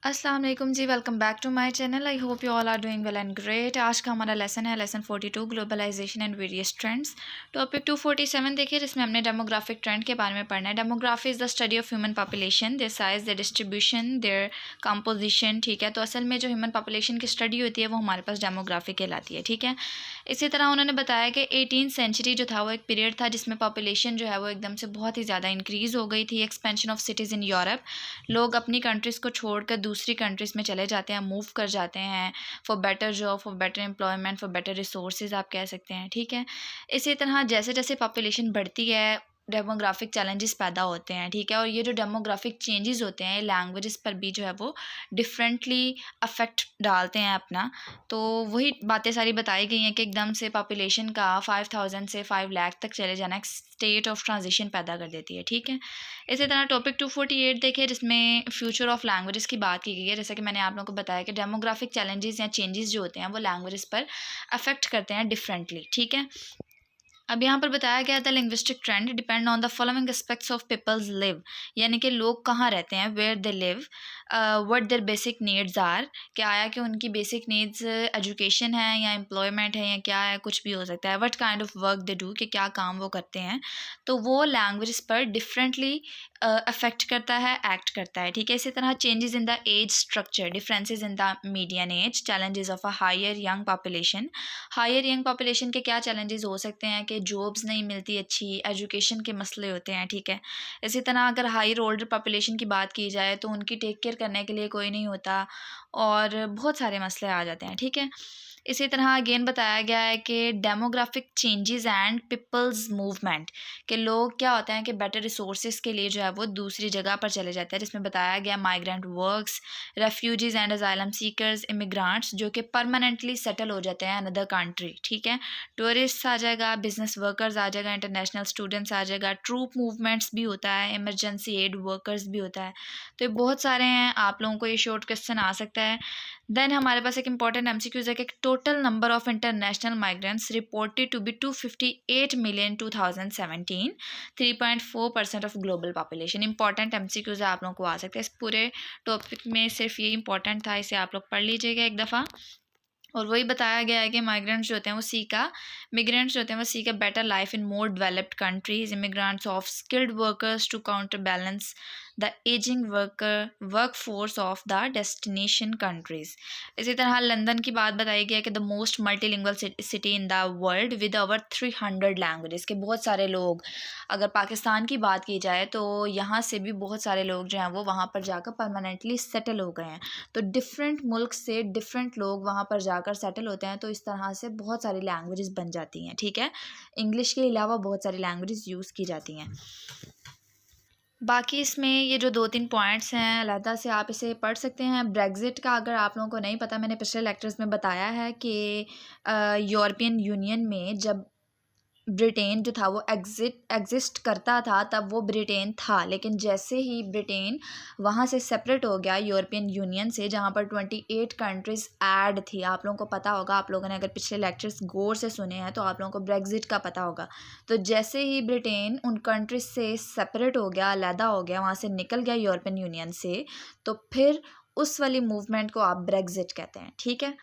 अस्सलाम वालेकुम जी, welcome back to my channel. I hope you all are doing well and great. आज का हमारा लेसन है lesson 42 globalisation and various trends. Topic 247 देखिए, जिसमें हमने डेमोग्राफिक ट्रेंड के बारे में पढ़ना है। Demography is the study of human population, their size, there distribution, their composition. ठीक है, तो असल में जो ह्यूमन पॉपुलेशन की स्टडी होती है वो हमारे पास डेमोग्राफी कहलाती है। ठीक है, इसी तरह उन्होंने बताया कि 18th सेंचुरी जो था वो एक पीरियड था जिसमें पॉपुलेशन जो है वो एकदम से बहुत ही ज़्यादा इंक्रीज़ हो गई थी। Expansion of cities in Europe, लोग अपनी कंट्रीज़ को छोड़कर दूसरी कंट्रीज़ में चले जाते हैं, मूव कर जाते हैं for better job, for better employment, for better resources आप कह सकते हैं। ठीक है, इसी तरह जैसे जैसे पॉपुलेशन बढ़ती है डेमोग्राफिक चैलेंजेस पैदा होते हैं। ठीक है, और ये जो डेमोग्राफिक चेंजेस होते हैं लैंग्वेजेस पर भी जो है वो डिफरेंटली अफेक्ट डालते हैं अपना। तो वही बातें सारी बताई गई हैं कि एकदम से पॉपुलेशन का 5000 से 5 लाख तक चले जाना एक स्टेट ऑफ ट्रांजिशन पैदा कर देती है। ठीक है, इसी तरह टॉपिक 248 देखिए, जिसमें फ्यूचर ऑफ लैंग्वेजेस की बात की गई है। जैसा कि मैंने आप लोगों को बताया कि डेमोग्राफिक चैलेंजेस या चेंजेस जो होते हैं वो लैंग्वेजेस पर अफेक्ट करते हैं डिफरेंटली। ठीक है, अब यहाँ पर बताया गया था linguistic trend depend on the following aspects of peoples live, यानी कि लोग कहाँ रहते हैं, where they live, what their basic needs are, क्या आया कि उनकी बेसिक नीड्स एजुकेशन है या एम्प्लॉयमेंट है या क्या है, कुछ भी हो सकता है। What kind of work they do, कि क्या काम वो करते हैं। तो वो लैंग्वेज पर डिफरेंटली अफेक्ट करता है, एक्ट करता है। ठीक है, इसी तरह changes in the age structure, differences in the median age, challenges of a higher young population. Higher young population के क्या चैलेंजेस हो सकते हैं कि जॉब्स नहीं मिलती, अच्छी एजुकेशन के मसले होते हैं। ठीक है, इसी तरह अगर हायर ओल्डर पॉपुलेशन की बात की जाए तो उनकी टेक केयर करने के लिए कोई नहीं होता और बहुत सारे मसले आ जाते हैं। ठीक है, इसी तरह अगेन बताया गया है कि demographic changes and people's movement, के लोग क्या होता है कि बेटर रिसोर्सेज के लिए जो है वो दूसरी जगह पर चले जाते हैं, जिसमें बताया गया migrant works, refugees and asylum seekers, immigrants जो कि परमानेंटली सेटल हो जाते हैं अनदर कंट्री। ठीक है, टूरिस्ट आ जाएगा, बिजनेस वर्कर्स आ जाएगा, इंटरनेशनल स्टूडेंट्स आ जाएगा, ट्रूप मूवमेंट्स भी होता है, इमरजेंसी एड वर्कर्स भी होता है। तो ये बहुत सारे हैं, आप लोगों को ये शॉर्ट क्वेश्चन आ सकता है। देन हमारे पास एक इंपॉर्टेंट एमसीक्यूज है कि total number of international migrants reported to be 258 million 2017, 3.4% of global population. Important MCQs आप लोगों को आ सकते हैं। इस पूरे टॉपिक में सिर्फ ये इंपॉर्टेंट था, इसे आप लोग पढ़ लीजिएगा एक दफ़ा। और वही बताया गया है कि माइग्रेंट्स जो होते हैं वो सीका मिग्रेंट्स जो होते हैं वो seek a better life in more developed countries, immigrants of skilled workers to counterbalance the aging workforce of the destination countries. इसी तरह लंदन की बात बताई गई है कि the most multilingual city in the world with over 300 languages, के बहुत सारे लोग, अगर पाकिस्तान की बात की जाए तो यहाँ से भी बहुत सारे लोग जो हैं वो वहाँ पर जाकर परमानेंटली सेटल हो गए हैं। तो डिफरेंट मुल्क से डिफरेंट लोग वहाँ पर जाकर सेटल होते हैं, तो इस तरह से बहुत सारी लैंग्वेजेस बन जाती हैं। ठीक है, इंग्लिश के अलावा बहुत सारी लैंग्वेजेस यूज़ की जाती हैं। बाकी इसमें ये जो 2-3 पॉइंट्स हैं अलहदा से आप इसे पढ़ सकते हैं। ब्रेग्ज़िट का अगर आप लोगों को नहीं पता, मैंने पिछले लेक्चर्स में बताया है कि यूरोपियन यूनियन में जब ब्रिटेन जो था वो एग्जिस्ट करता था तब वो ब्रिटेन था, लेकिन जैसे ही ब्रिटेन वहाँ से सेपरेट हो गया यूरोपियन यूनियन से, जहाँ पर 28 कंट्रीज़ ऐड थी, आप लोगों को पता होगा, आप लोगों ने अगर पिछले लेक्चर्स गौर से सुने हैं तो आप लोगों को ब्रेग्जिट का पता होगा। तो जैसे ही ब्रिटेन उन कंट्रीज से सेपरेट हो गया, अलहदा हो गया, वहाँ से निकल गया यूरोपियन यूनियन से, तो फिर उस वाली मूवमेंट को आप ब्रेग्जिट कहते हैं। ठीक है,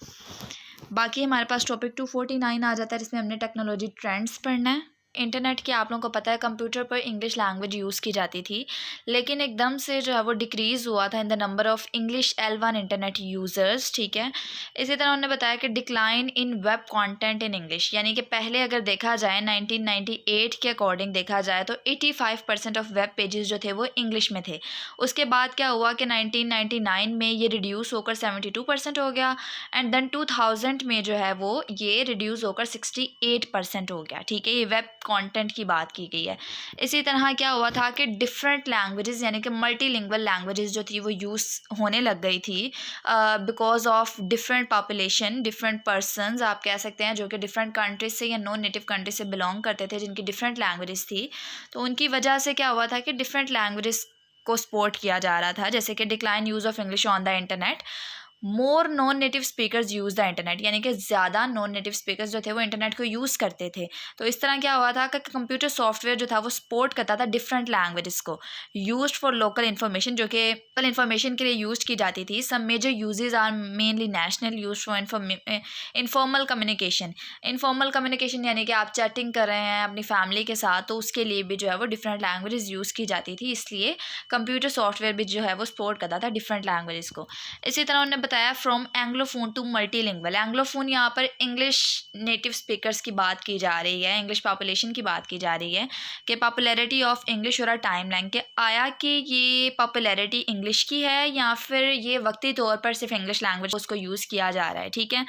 बाकी हमारे पास टॉपिक 249 आ जाता है, जिसमें हमने टेक्नोलॉजी ट्रेंड्स पढ़ना है। इंटरनेट की आप लोगों को पता है कंप्यूटर पर इंग्लिश लैंग्वेज यूज़ की जाती थी, लेकिन एकदम से जो है वो डिक्रीज़ हुआ था in the number of English L1 internet users. ठीक है, इसी तरह उन्होंने बताया कि decline in web content in English, यानी कि पहले अगर देखा जाए 1998 के अकॉर्डिंग देखा जाए तो 85% ऑफ वेब पेजेस जो थे वो इंग्लिश में थे। उसके बाद क्या हुआ कि 1999 में ये रिड्यूस होकर 72% हो गया, एंड देन 2000 में जो है वो ये रिड्यूस होकर 68% हो गया। ठीक है, ये वेब कंटेंट की बात की गई है। इसी तरह क्या हुआ था कि डिफरेंट लैंग्वेजेस यानी कि मल्टीलिंगुअल लैंग्वेजेस जो थी वो यूज़ होने लग गई थी because of different population, different persons आप कह सकते हैं, जो कि डिफरेंट कंट्रीज से या नॉन नेटिव कंट्रीज से बिलोंग करते थे, जिनकी डिफरेंट लैंग्वेजेस थी। तो उनकी वजह से क्या हुआ था कि डिफरेंट लैंग्वेजेस को सपोर्ट किया जा रहा था, जैसे कि decline use of English on the internet. More non native speakers use the internet, यानी कि ज़्यादा नॉन नेटिव स्पीकर्स जो थे वो इंटरनेट को यूज़ करते थे। तो इस तरह क्या हुआ था कि कंप्यूटर सॉफ्टवेयर जो था वो सपोर्ट करता था डिफरेंट लैंग्वेजेस को, यूज्ड फॉर लोकल इन्फॉर्मेशन, जो कि लोकल इन्फॉर्मेशन के लिए यूज़ की जाती थी। Some major uses are mainly national, use for informal communication. Informal communication यानी कि आप चैटिंग कर रहे हैं अपनी फैमिली के साथ, तो उसके लिए भी जो है वो डिफरेंट लैंग्वेजेस यूज़ की जाती थी, इसलिए कंप्यूटर सॉफ्टवेयर भी जो है वो सपोर्ट करता था डिफरेंट लैंग्वेजेस को। इसी तरह उन्होंने बताया from anglophone to multilingual. Anglophone यहाँ पर इंग्लिश नेटिव स्पीकर्स की बात की जा रही है, इंग्लिश पॉपुलेशन की बात की जा रही है कि पॉपुलैरिटी ऑफ इंग्लिश और अ टाइमलाइन, के आया कि ये पॉपुलैरिटी इंग्लिश की है या फिर ये वक्ती तौर पर सिर्फ इंग्लिश लैंग्वेज उसको यूज़ किया जा रहा है। ठीक है,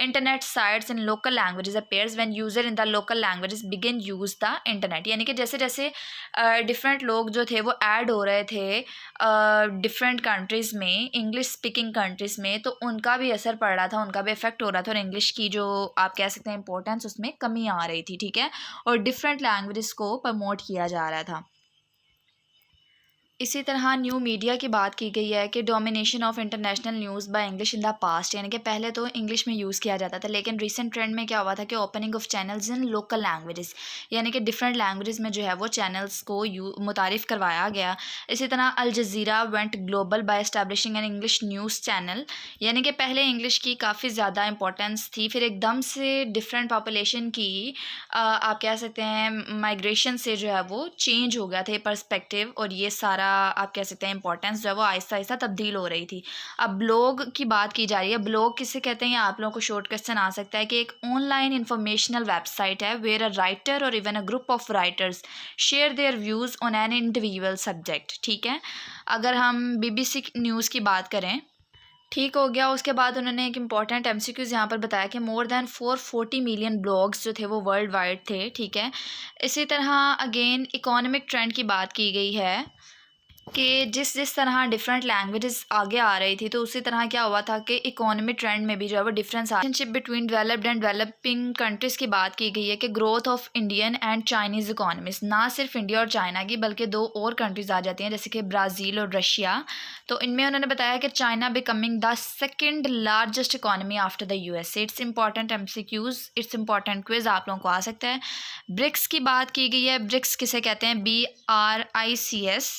internet sites in local languages appears when user in the local languages begin use the internet, यानी कि जैसे जैसे डिफरेंट लोग जो थे वो ऐड हो रहे थे डिफरेंट कंट्रीज़ में, इंग्लिश स्पीकिंग कंट्रीज़ में, तो उनका भी असर पड़ रहा था, उनका भी इफेक्ट हो रहा था और इंग्लिश की जो आप कह सकते हैं इंपॉर्टेंस उसमें कमी आ रही थी। ठीक है, और डिफरेंट लैंग्वेजेस को प्रमोट किया जा रहा था। इसी तरह न्यू मीडिया की बात की गई है कि domination of international news by English in the past, यानी कि पहले तो इंग्लिश में यूज़ किया जाता था, लेकिन रिसेंट ट्रेंड में क्या हुआ था कि opening of channels in local languages, यानी कि डिफरेंट लैंग्वेजेस में जो है वो चैनल्स को मुतारिफ़ करवाया गया। इसी तरह Al Jazeera went global by establishing an English news channel, यानी कि पहले इंग्लिश की काफ़ी ज़्यादा इंपॉर्टेंस थी, फिर एकदम से डिफरेंट पॉपुलेशन की आप कह सकते हैं माइग्रेशन से जो है वो चेंज हो गया था ये पर्सपेक्टिव, और ये सारा आप कह सकते हैं इंपॉर्टेंस जो है वो आहिस्ता आहिस्ता तब्दील हो रही थी। अब ब्लॉग की बात की जा रही है। ब्लॉग किसे कहते हैं, आप लोगों को शॉर्ट क्वेश्चन आ सकता है कि एक ऑनलाइन इंफॉर्मेशनल वेबसाइट है वेयर अ राइटर और even a group of writers share their views on an individual subject. ठीक है, अगर हम BBC न्यूज़ की बात करें, ठीक हो गया। उसके बाद उन्होंने एक इम्पॉर्टेंट MCQs यहाँ पर बताया कि मोर दैन 440 मिलियन ब्लॉग्स जो थे वो वर्ल्ड वाइड थे। ठीक है, इसी तरह अगेन इकोनॉमिक ट्रेंड की बात की गई है कि जिस जिस तरह डिफरेंट लैंग्वेजेस आगे आ रही थी, तो उसी तरह क्या हुआ था कि इकोनॉमी ट्रेंड में भी जो है वो डिफरेंस आ, relationship between developed and developing countries की बात की गई है कि growth of Indian and Chinese economies, ना सिर्फ इंडिया और चाइना की बल्कि दो और कंट्रीज़ आ जाती हैं जैसे कि ब्राज़ील और रशिया। तो इनमें उन्होंने बताया कि China becoming the second largest economy after the USA। It's important MCQs, it's important quiz आप लोगों को आ सकता है। ब्रिक्स की बात की गई है। ब्रिक्स किसे कहते हैं, BRICS।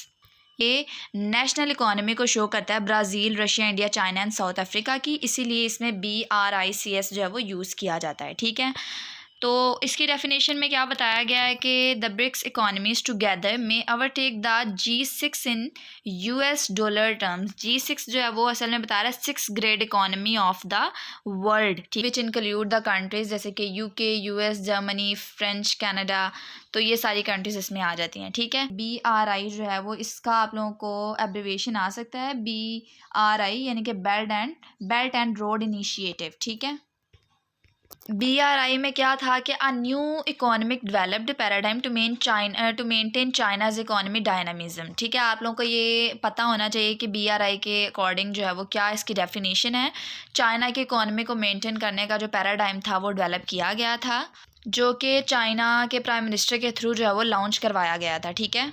ये नेशनल इकोनॉमी को शो करता है Brazil, Russia, India, China and south Africa की, इसीलिए इसमें BRICS जो है वो यूज़ किया जाता है। ठीक है, तो इसकी डेफिनेशन में क्या बताया गया है कि द ब्रिक्स इकोनॉमीज टुगेदर में overtake the G6 in $, terms. G6 जो है वो असल में बता रहा है 6 grade economy of the world, which include the countries जैसे कि UK, US, Germany, French, Canada, तो ये सारी कंट्रीज इसमें आ जाती हैं। ठीक है, BRI जो है वो इसका आप लोगों को एब्रिवेशन आ सकता है BRI, यानी कि बेल्ट एंड रोड इनिशिएटिव। ठीक है, BRI में क्या था कि a new economic developed paradigm to maintain China's economy dynamism. ठीक है, आप लोगों को ये पता होना चाहिए कि BRI के अकॉर्डिंग जो है वो क्या इसकी डेफिनेशन है। चाइना की इकोनॉमी को मेंटेन करने का जो पैराडाइम था वो डेवलप किया गया था, जो कि चाइना के प्राइम मिनिस्टर के थ्रू जो है वो लॉन्च करवाया गया था। ठीक है,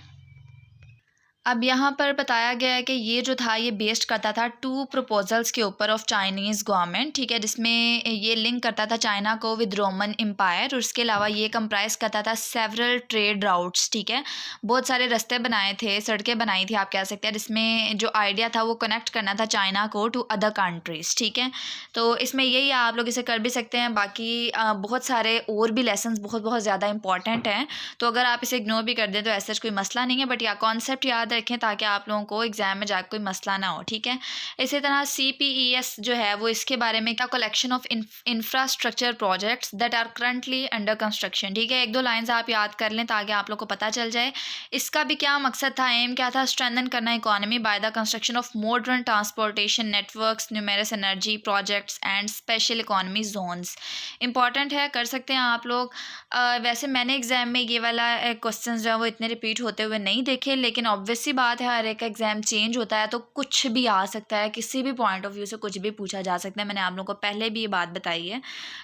अब यहाँ पर बताया गया है कि ये जो था ये बेस्ड करता था 2 प्रपोजल्स के ऊपर ऑफ चाइनीज़ गवर्नमेंट। ठीक है, जिसमें ये लिंक करता था चाइना को विद रोमन एम्पायर, और उसके अलावा ये कंप्राइज करता था सेवरल ट्रेड राउट्स। ठीक है, बहुत सारे रास्ते बनाए थे, सड़कें बनाई थी आप कह सकते हैं, जिसमें जो आइडिया था वो कनेक्ट करना था चाइना को टू अदर कंट्रीज़। ठीक है, तो इसमें यही आप लोग इसे कर भी सकते हैं। बाकी बहुत सारे और भी लेसन्स बहुत ज़्यादा इंपॉर्टेंट हैं, तो अगर आप इसे इग्नोर भी कर दें तो ऐसा कोई मसला नहीं है, बट या कॉन्सेप्ट याद रखें ताकि आप लोगों को एग्जाम में जाकर कोई मसला ना हो। ठीक है, इसी तरह CPES जो है वो इसके बारे में क्या, collection of infrastructure projects that are currently under construction. ठीक है, 1-2 लाइंस आप याद कर लें ताकि आप लोग को पता चल जाए इसका भी क्या मकसद था, एम क्या था, स्ट्रेंथन करना economy by the construction of modern transportation networks, numerous energy projects and special economy zones. Important है, कर सकते हैं आप लोग। वैसे मैंने एग्जाम में ये वाला क्वेश्चन जो है वो इतने रिपीट होते हुए नहीं देखे, लेकिन ऑब्वियस सी बात है हर एक का एग्जाम चेंज होता है तो कुछ भी आ सकता है, किसी भी पॉइंट ऑफ व्यू से कुछ भी पूछा जा सकता है। मैंने आप लोगों को पहले भी ये बात बताई है,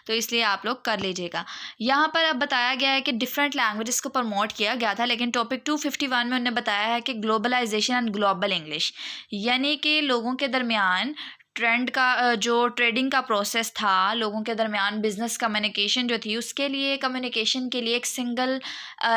तो इसलिए आप लोग कर लीजिएगा। यहाँ पर अब बताया गया है कि डिफरेंट लैंग्वेजेस को प्रमोट किया गया था, लेकिन टॉपिक 251 में उन्होंने बताया है कि ग्लोबलाइजेशन एंड ग्लोबल इंग्लिश, यानी कि लोगों के दरमियान ट्रेंड का जो ट्रेडिंग का प्रोसेस था लोगों के दरमियान, बिजनेस कम्युनिकेशन जो थी उसके लिए, कम्युनिकेशन के लिए एक सिंगल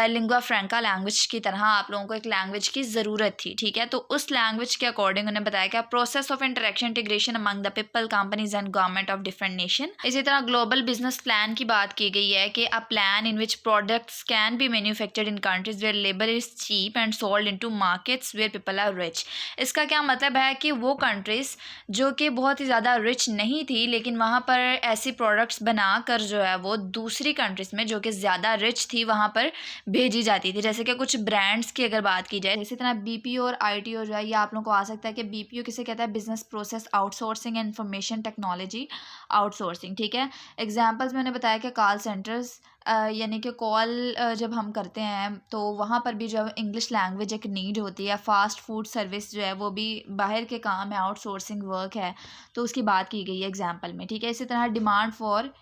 लिंगुआ फ्रैंका लैंग्वेज की तरह आप लोगों को एक लैंग्वेज की ज़रूरत थी, ठीक है। तो उस लैंग्वेज के अकॉर्डिंग उन्होंने बताया कि process of interaction integration among the people, companies and government of different nation. इसी तरह ग्लोबल बिजनेस प्लान की बात की गई है कि a plan in which products can be manufactured in countries where labour is cheap and sold into markets where people are rich. इसका क्या मतलब है कि वो कंट्रीज जो कि बहुत ही ज़्यादा रिच नहीं थी लेकिन वहाँ पर ऐसी प्रोडक्ट्स बनाकर जो है वो दूसरी कंट्रीज में जो कि ज़्यादा रिच थी वहाँ पर भेजी जाती थी। जैसे कि कुछ ब्रांड्स की अगर बात की जाए, इसी तरह बीपीओ और आईटीओ जो है ये आप लोगों को आ सकता है कि बीपीओ किसे कहता है, business process outsourcing and information technology outsourcing, ठीक है। एग्जांपल्स मैंने बताया कि कॉल सेंटर्स, यानी कि कॉल जब हम करते हैं तो वहाँ पर भी जो है इंग्लिश लैंग्वेज एक नीड होती है। फास्ट फूड सर्विस जो है वो भी बाहर के काम है, आउटसोर्सिंग वर्क है, तो उसकी बात की गई है एग्जांपल में, ठीक है। इसी तरह डिमांड फॉर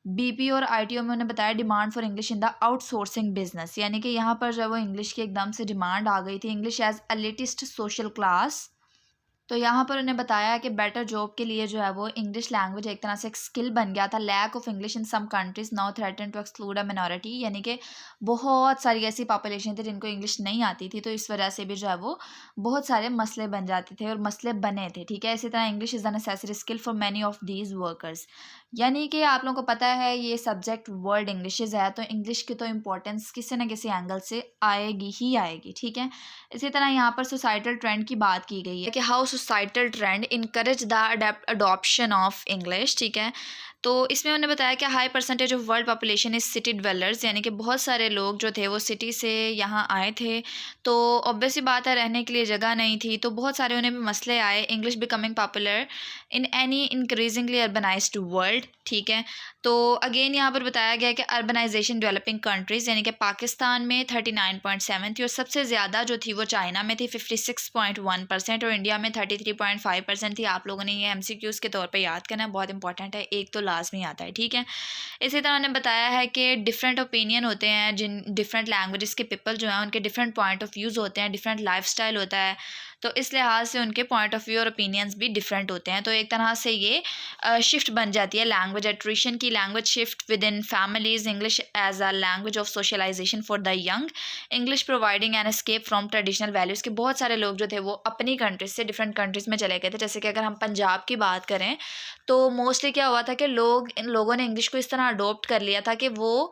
बीपी और आईटीओ में उन्होंने बताया demand for English in the outsourcing business, यानी कि यहाँ पर जो है वो इंग्लिश की एकदम से डिमांड आ गई थी, English as elitist social class. तो यहाँ पर उन्हें बताया कि बेटर जॉब के लिए जो है वो इंग्लिश लैंग्वेज एक तरह से एक स्किल बन गया था। Lack of English in some countries now threaten to exclude a minority, यानी कि बहुत सारी ऐसी पॉपुलेशन थी जिनको इंग्लिश नहीं आती थी, तो इस वजह से भी जो है वो बहुत सारे मसले बन जाते थे और मसले बने थे, ठीक है। इसी तरह English is the necessary skill for many of these workers, यानी कि आप लोगों को पता है ये सब्जेक्ट वर्ल्ड इंग्लिशेज है तो इंग्लिश की तो इम्पोर्टेंस किसी न किसी एंगल से आएगी ही आएगी, ठीक है। इसी तरह यहाँ पर सोसाइटल ट्रेंड की बात की गई है कि how societal trend encourage the adoption of English, ठीक है। तो इसमें उन्होंने बताया कि high percentage of world population is city dwellers, यानी कि बहुत सारे लोग जो थे वो सिटी से यहाँ आए थे, तो ऑब्वियसली बात है रहने के लिए जगह नहीं थी, तो बहुत सारे उन्हें भी मसले आए। English becoming popular in any increasingly urbanised world, ठीक है। तो अगेन यहाँ पर बताया गया कि अर्बनाइजेशन डेवलपिंग कंट्रीज़, यानी कि पाकिस्तान में 39.7 थी और सबसे ज़्यादा जो थी वो चाइना में थी 56.1% और इंडिया में 33.5% थी। आप लोगों ने ये MCQs के तौर पे याद करना है, बहुत इंपॉर्टेंट है, एक तो लाजमी आता है, ठीक है। इसी तरह उन्होंने बताया है कि डिफरेंट ओपिनियन होते हैं, जिन डिफरेंट लैंग्वेजेस के पीपल जो हैं उनके डिफरेंट पॉइंट ऑफ व्यूज़ होते हैं, डिफरेंट लाइफस्टाइल होता है, तो इस लिहाज से उनके पॉइंट ऑफ व्यू और ओपिनियंस भी डिफरेंट होते हैं। तो एक तरह से ये शिफ्ट बन जाती है लैंग्वेज एट्रिशन की, language shift within families, English as a language of socialisation for the young, English providing an escape from traditional values के बहुत सारे लोग जो थे वो अपनी कंट्रीज से डिफरेंट कंट्रीज़ में चले गए थे। जैसे कि अगर हम पंजाब की बात करें तो मोस्टली क्या हुआ था कि इन लोगों ने इंग्लिश को इस तरह अडोप्ट कर लिया था कि वो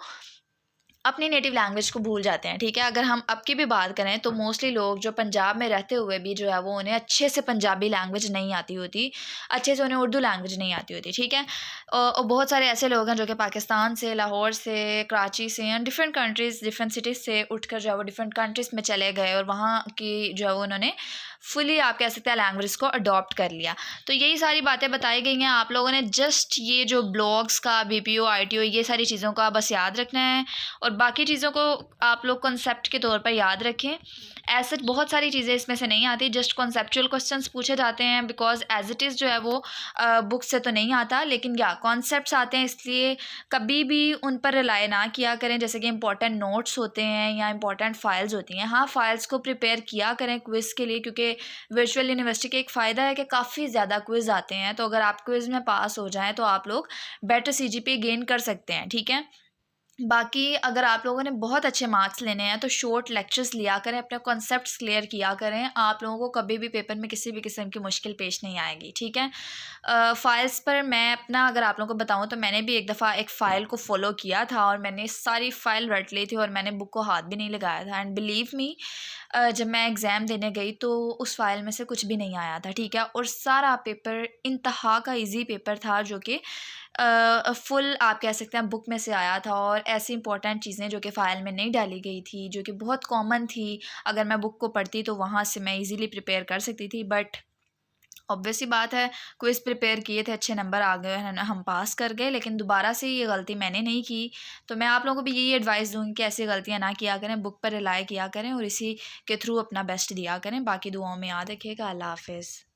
अपनी नेटिव लैंग्वेज को भूल जाते हैं, ठीक है। अगर हम अब की भी बात करें तो मोस्टली लोग जो पंजाब में रहते हुए भी जो है वो उन्हें अच्छे से पंजाबी लैंग्वेज नहीं आती होती, अच्छे से उन्हें उर्दू लैंग्वेज नहीं आती होती, ठीक है। और बहुत सारे ऐसे लोग हैं जो कि पाकिस्तान से, लाहौर से, कराची से and different countries, different cities से उठकर जो है वो डिफरेंट कंट्रीज़ में चले गए और वहाँ की जो है वो उन्होंने फुली आप कह सकते हैं लैंग्वेज को अडॉप्ट कर लिया। तो यही सारी बातें बताई गई हैं। आप लोगों ने जस्ट ये जो ब्लॉग्स का, BPO ITO, ये सारी चीज़ों का बस याद रखना है और बाकी चीज़ों को आप लोग कॉन्सेप्ट के तौर पर याद रखें। ऐसे बहुत सारी चीज़ें इसमें से नहीं आती, जस्ट कॉन्सेप्चुअल क्वेश्चंस पूछे जाते हैं बिकॉज एज इट इज़ जो है वो बुक से तो नहीं आता, लेकिन या कॉन्सेप्ट्स आते हैं, इसलिए कभी भी उन पर रिलाई ना किया करें। जैसे कि इंपॉर्टेंट नोट्स होते हैं या इंपॉर्टेंट फाइल्स होती हैं, हाँ फाइल्स को प्रिपेयर किया करें क्विज़ के लिए, क्योंकि वर्चुअल यूनिवर्सिटी का एक फ़ायदा है कि काफ़ी ज़्यादा क्विज़ आते हैं, तो अगर आप क्विज़ में पास हो जाएँ तो आप लोग बेटर CGPA गेन कर सकते हैं, ठीक है। बाकी अगर आप लोगों ने बहुत अच्छे मार्क्स लेने हैं तो शॉर्ट लेक्चर्स लिया करें, अपने कॉन्सेप्ट्स क्लियर किया करें, आप लोगों को कभी भी पेपर में किसी भी किस्म की मुश्किल पेश नहीं आएगी, ठीक है। फ़ाइल्स पर मैं अपना अगर आप लोगों को बताऊं तो मैंने भी एक दफ़ा एक फ़ाइल को फॉलो किया था और मैंने सारी फ़ाइल रट ली थी और मैंने बुक को हाथ भी नहीं लगाया था, एंड बिलीव मी जब मैं एग्ज़ाम देने गई तो उस फ़ाइल में से कुछ भी नहीं आया था, ठीक है। और सारा पेपर इंतहा का ईजी पेपर था जो कि फुल आप कह सकते हैं बुक में से आया था, और ऐसी इंपॉर्टेंट चीज़ें जो कि फ़ाइल में नहीं डाली गई थी, जो कि बहुत कॉमन थी, अगर मैं बुक को पढ़ती तो वहाँ से मैं इजीली प्रिपेयर कर सकती थी। बट ऑब्वियसली बात है, क्विज़ प्रिपेयर किए थे, अच्छे नंबर आ गए, है ना, हम पास कर गए, लेकिन दोबारा से ये गलती मैंने नहीं की। तो मैं आप लोगों को भी यही एडवाइस दूँगी कि ऐसी गलतियाँ ना किया करें, बुक पर रिलाई किया करें और इसी के थ्रू अपना बेस्ट दिया करें। बाकी दुआओं में याद रखिएगा। अल्लाह हाफ़िज़।